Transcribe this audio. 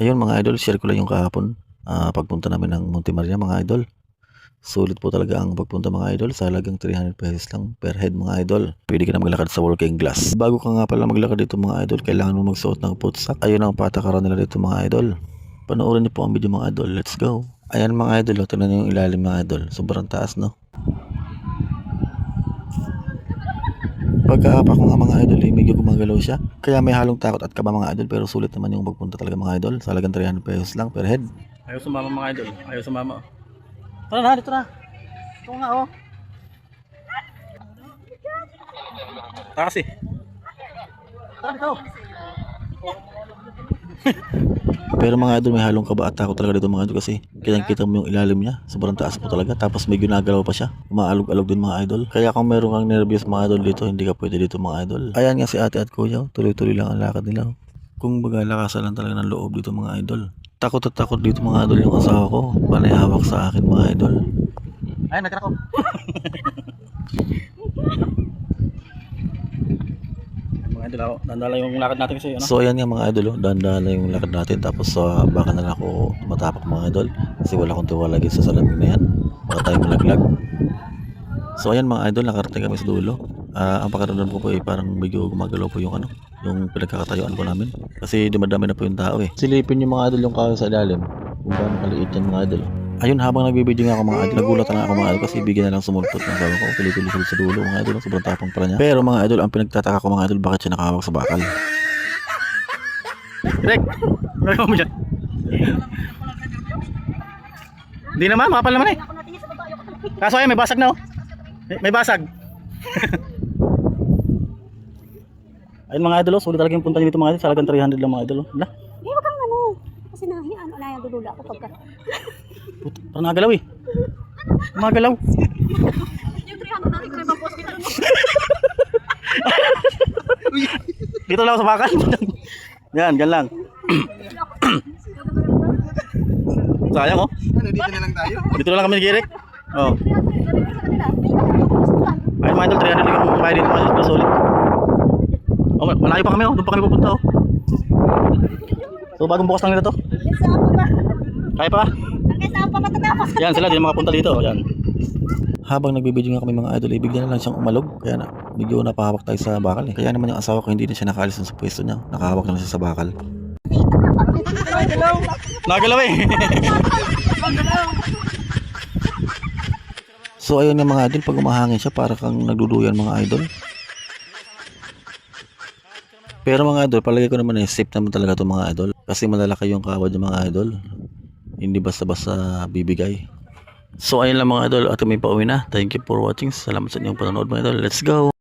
Ayun mga idol, share ko lang yung kahapon. Pagpunta namin ng Monte Maria mga idol. Sulit po talaga ang pagpunta mga idol. Sa halagang 300 pesos lang per head mga idol. Pwede ka na maglakad sa walking glass. Bago ka nga pala maglakad dito mga idol, kailangan mo magsuot ng footsack. Ayun ang patakaran nila dito mga idol. Panoorin niyo po ang video mga idol. Let's go. Ayan mga idol, tingnan niyo yung ilalim mga idol. Sobrang taas no. Pagkaapak ko nga mga idol, medyo gumagalaw siya. Kaya may halong takot at kaba mga idol, pero sulit naman yung pagpunta talaga mga idol. Sa halagang 300 pesos lang per head. Ayaw sumama mga idol. Ayaw sumama. Tara na, dito na. Ito nga oh. Tara kasi. Tara dito. Pero mga idol, may halong kaba at takot talaga dito mga idol kasi kitang-kita mo yung ilalim niya. Sobrang taas po talaga. Tapos may ginagalaw pa siya. Umaalog-alog din mga idol. Kaya kung meron kang nervous mga idol dito, hindi ka pwede dito mga idol. Ayan nga si ate at kuya. Tuloy-tuloy lang ang lakad nila. Kung baga lakasan lang talaga ng loob dito mga idol. Takot at takot dito mga idol yung asawa ko. Panay hawak sa akin mga idol. Ay, nagkara ko. Mga idol ako. Dandala yung lakad natin kasi ano. So ayan nga mga idol, dahan-dahan na yung lakad natin. Tapos baka na lang ako matapak mga idol. Kasi wala akong tiwala sa salamin na yan. Baka tayo malaglag. So ayan mga idol, nakarating kami sa dulo. Ang pakiramdam ko po ay parang medyo gumagalaw po yung yung pinagkakatayuan po namin. Kasi dumadami na po yung tao eh. Silipin yung mga idol yung kahoy sa ilalim. Kung paano kaliit yan mga idol. Ayun, habang nagbibideo nga ako mga idol, nagulat na ako mga idol kasi bigyan na lang sumulpot ng sawa ko. Tuloy-tuloy sa dulo mga idol, sobrang tapang pala niya. Pero mga idol, ang pinagtataka ko mga idol, bakit siya nakahawak sa bakal? Direk, meron mo dyan. Hindi naman, makapal naman eh. Kaso ay may basag na oh. May basag. Ayun mga idol, sulit talaga yung punta nyo dito mga idol. Salagang 300 lang mga idol. Wala. Hindi, wag kang ano. Kasi nahiyan, wala yung dudula ako pagka. Parang nagalaw eh. Magalaw. Yung 300 natin ko ibang hospital mo. Dito lang ako sa bakal. Yan, dyan lang. Sayang oh. Dito na lang tayo. Dito na lang kami nag-direct. Oh. Ayun mga idol, 300 lang yung bayad dito mga idol. Pero solid. Oh, malayo pa kami oh. Doon pa kami pupunta oh. So bagong bukas lang nila to. Kaya pa? Hanggang saan pa matatapos? Yan sila, di mga punta dito. Yan. Habang nagbibideo nga kami mga idol, bigla na lang siyang umalog. Kaya na, medyo napahawak tayo sa bakal eh. Kaya naman yung asawa ko hindi na siya nakaalis sa pwesto niya. Nakahawak na lang siya sa bakal. Nagalaw eh. So ayun yung mga idol, pag umahangin siya para kang nagduduyan mga idol. Pero mga idol, palagay ko naman safe naman talaga itong mga idol. Kasi malalaki yung kawad ng mga idol. Hindi basta-basta bibigay. So ayun lang mga idol, at kami pauwi na. Thank you for watching. Salamat sa inyong panonood mga idol. Let's go!